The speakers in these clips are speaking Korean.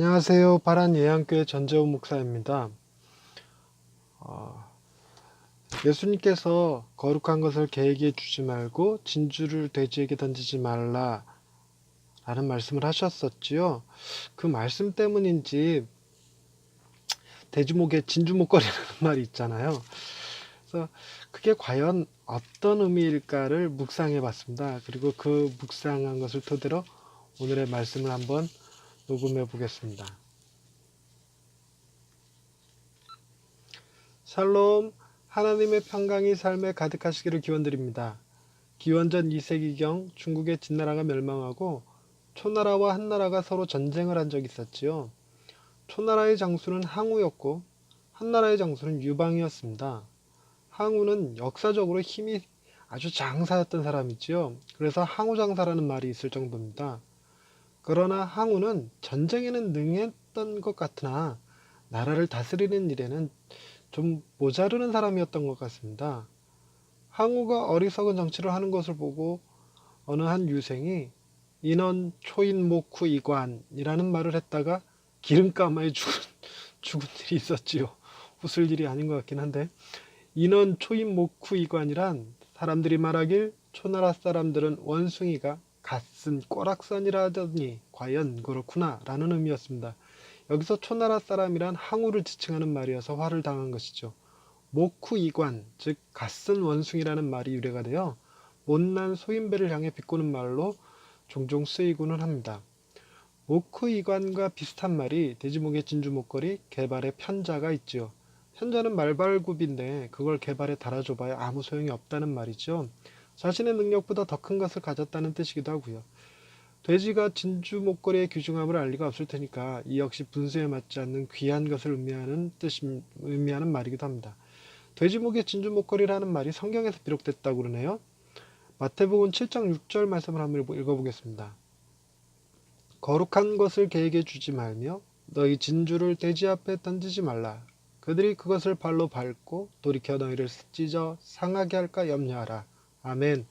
안녕하세요. 파란예양교회 전재호 목사입니다. 예수님께서 거룩한 것을 개에게 주지 말고 진주를 돼지에게 던지지 말라 라는 말씀을 하셨었지요. 그 말씀 때문인지 돼지 목에 진주 목걸이라는 말이 있잖아요. 그래서 그게 과연 어떤 의미일까를 묵상해 봤습니다. 그리고 그 묵상한 것을 토대로 오늘의 말씀을 한번 녹음해 보겠습니다. 샬롬, 하나님의 평강이 삶에 가득하시기를 기원드립니다. 기원전 2세기경 중국의 진나라가 멸망하고 초나라와 한나라가 서로 전쟁을 한 적이 있었지요. 초나라의 장수는 항우였고 한나라의 장수는 유방이었습니다. 항우는 역사적으로 힘이 아주 장사였던 사람이지요. 그래서 항우장사라는 말이 있을 정도입니다. 그러나 항우는 전쟁에는 능했던 것 같으나 나라를 다스리는 일에는 좀 모자르는 사람이었던 것 같습니다. 항우가 어리석은 정치를 하는 것을 보고 어느 한 유생이 인원 초인목후 이관이라는 말을 했다가 기름감에 죽은 일이 있었지요. 웃을 일이 아닌 것 같긴 한데, 인원 초인목후 이관이란 사람들이 말하길 초나라 사람들은 원숭이가 갓쓴 꼬락선이라더니 과연 그렇구나 라는 의미였습니다. 여기서 초나라 사람이란 항우를 지칭하는 말이어서 화를 당한 것이죠. 목후이관, 즉 갓쓴 원숭이라는 말이 유래가 되어 못난 소인배를 향해 비꼬는 말로 종종 쓰이고는 합니다. 목후이관과 비슷한 말이 돼지목의 진주 목걸이, 개발의 편자가 있지요. 편자는 말발굽인데 그걸 개발에 달아줘봐야 아무 소용이 없다는 말이죠. 자신의 능력보다 더 큰 것을 가졌다는 뜻이기도 하고요. 돼지가 진주 목걸이의 귀중함을 알 리가 없을 테니까 이 역시 분수에 맞지 않는 귀한 것을 의미하는 말이기도 합니다. 돼지목의 진주 목걸이라는 말이 성경에서 비록됐다고 그러네요. 마태복음 7장 6절 말씀을 한번 읽어보겠습니다. 거룩한 것을 개에게 주지 말며 너희 진주를 돼지 앞에 던지지 말라. 그들이 그것을 발로 밟고 돌이켜 너희를 찢어 상하게 할까 염려하라. 아멘.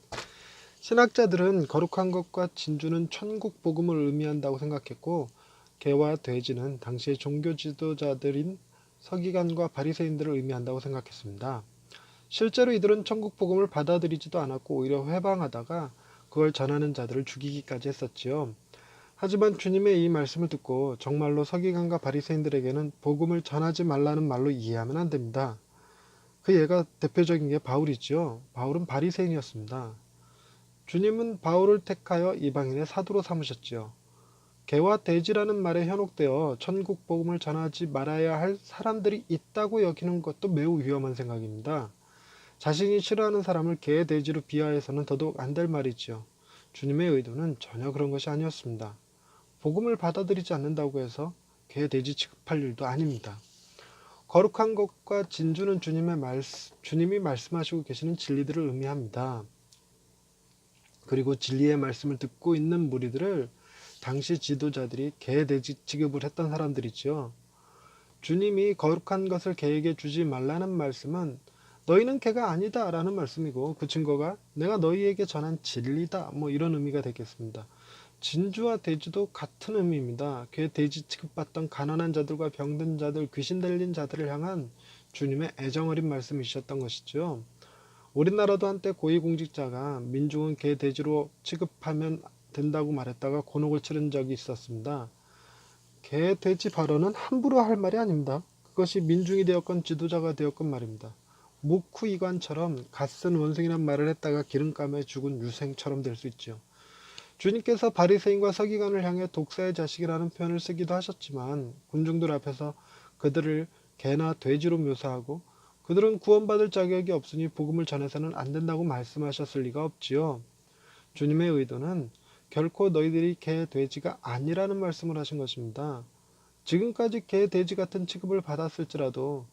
신학자들은 거룩한 것과 진주는 천국 복음을 의미한다고 생각했고, 개와 돼지는 당시의 종교 지도자들인 서기관과 바리새인들을 의미한다고 생각했습니다. 실제로 이들은 천국 복음을 받아들이지도 않았고 오히려 회방하다가 그걸 전하는 자들을 죽이기까지 했었지요. 하지만 주님의 이 말씀을 듣고 정말로 서기관과 바리새인들에게는 복음을 전하지 말라는 말로 이해하면 안 됩니다. 그 예가 대표적인 게 바울이지요. 바울은 바리새인이었습니다. 주님은 바울을 택하여 이방인의 사도로 삼으셨지요. 개와 돼지라는 말에 현혹되어 천국 복음을 전하지 말아야 할 사람들이 있다고 여기는 것도 매우 위험한 생각입니다. 자신이 싫어하는 사람을 개, 돼지로 비하해서는 더더욱 안 될 말이지요. 주님의 의도는 전혀 그런 것이 아니었습니다. 복음을 받아들이지 않는다고 해서 개, 돼지 취급할 일도 아닙니다. 거룩한 것과 진주는 주님이 말씀하시고 계시는 진리들을 의미합니다. 그리고 진리의 말씀을 듣고 있는 무리들을 당시 지도자들이 개, 돼지 취급을 했던 사람들이지요. 주님이 거룩한 것을 개에게 주지 말라는 말씀은 너희는 개가 아니다 라는 말씀이고, 그 증거가 내가 너희에게 전한 진리다 이런 의미가 되겠습니다. 진주와 돼지도 같은 의미입니다. 개, 돼지 취급받던 가난한 자들과 병든 자들, 귀신 들린 자들을 향한 주님의 애정어린 말씀이셨던 것이죠. 우리나라도 한때 고위공직자가 민중은 개, 돼지로 취급하면 된다고 말했다가 곤혹을 치른 적이 있었습니다. 개, 돼지 발언은 함부로 할 말이 아닙니다. 그것이 민중이 되었건 지도자가 되었건 말입니다. 목후이관처럼 갓쓴 원숭이란 말을 했다가 기름감에 죽은 유생처럼 될 수 있죠. 주님께서 바리새인과 서기관을 향해 독사의 자식이라는 표현을 쓰기도 하셨지만 군중들 앞에서 그들을 개나 돼지로 묘사하고 그들은 구원받을 자격이 없으니 복음을 전해서는 안 된다고 말씀하셨을 리가 없지요. 주님의 의도는 결코 너희들이 개, 돼지가 아니라는 말씀을 하신 것입니다. 지금까지 개, 돼지 같은 취급을 받았을지라도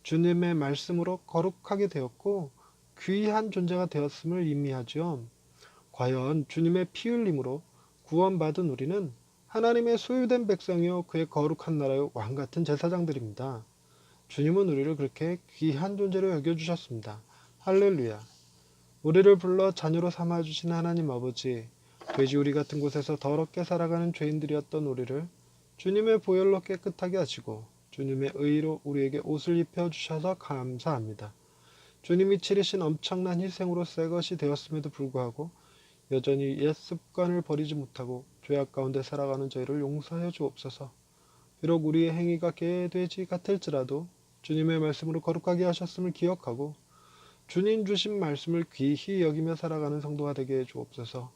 주님의 말씀으로 거룩하게 되었고 귀한 존재가 되었음을 의미하죠. 과연 주님의 피 흘림으로 구원받은 우리는 하나님의 소유된 백성이요 그의 거룩한 나라의 왕같은 제사장들입니다. 주님은 우리를 그렇게 귀한 존재로 여겨주셨습니다. 할렐루야. 우리를 불러 자녀로 삼아주신 하나님 아버지, 돼지 우리 같은 곳에서 더럽게 살아가는 죄인들이었던 우리를 주님의 보혈로 깨끗하게 하시고 주님의 의로 우리에게 옷을 입혀주셔서 감사합니다. 주님이 치르신 엄청난 희생으로 새 것이 되었음에도 불구하고 여전히 옛 습관을 버리지 못하고 죄악 가운데 살아가는 저희를 용서하여 주옵소서. 비록 우리의 행위가 개돼지 같을지라도 주님의 말씀으로 거룩하게 하셨음을 기억하고 주님 주신 말씀을 귀히 여기며 살아가는 성도가 되게 해 주옵소서.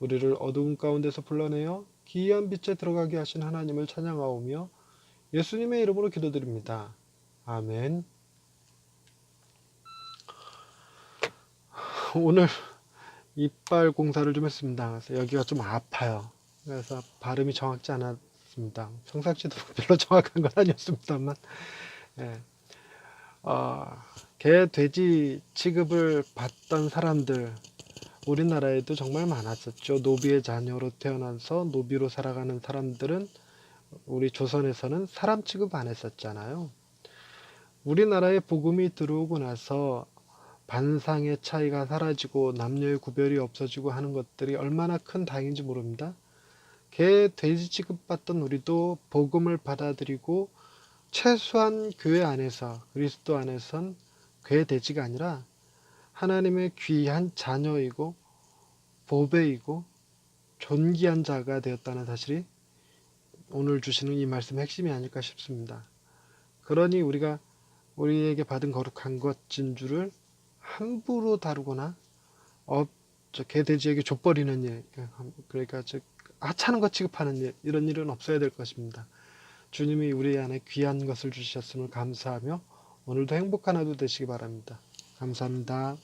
우리를 어두운 가운데서 불러내어 기이한 빛에 들어가게 하신 하나님을 찬양하오며 예수님의 이름으로 기도드립니다. 아멘. 오늘 이빨 공사를 좀 했습니다. 그래서 여기가 좀 아파요. 그래서 발음이 정확지 않았습니다. 평상시도 별로 정확한 건 아니었습니다만, 예. 개, 돼지 취급을 받던 사람들, 우리나라에도 정말 많았었죠. 노비의 자녀로 태어나서 노비로 살아가는 사람들은 우리 조선에서는 사람 취급 안 했었잖아요. 우리나라에 복음이 들어오고 나서 반상의 차이가 사라지고 남녀의 구별이 없어지고 하는 것들이 얼마나 큰 다행인지 모릅니다. 개, 돼지 취급받던 우리도 복음을 받아들이고 최소한 교회 안에서 그리스도 안에선 개, 돼지가 아니라 하나님의 귀한 자녀이고 보배이고 존귀한 자가 되었다는 사실이 오늘 주시는 이 말씀의 핵심이 아닐까 싶습니다. 그러니 우리가 우리에게 받은 거룩한 것 진주를 함부로 다루거나 개, 돼지에게 족버리는 일, 그러니까 하찮은 것 취급하는 일, 이런 일은 없어야 될 것입니다. 주님이 우리 안에 귀한 것을 주셨음을 감사하며 오늘도 행복한 하루 되시기 바랍니다. 감사합니다.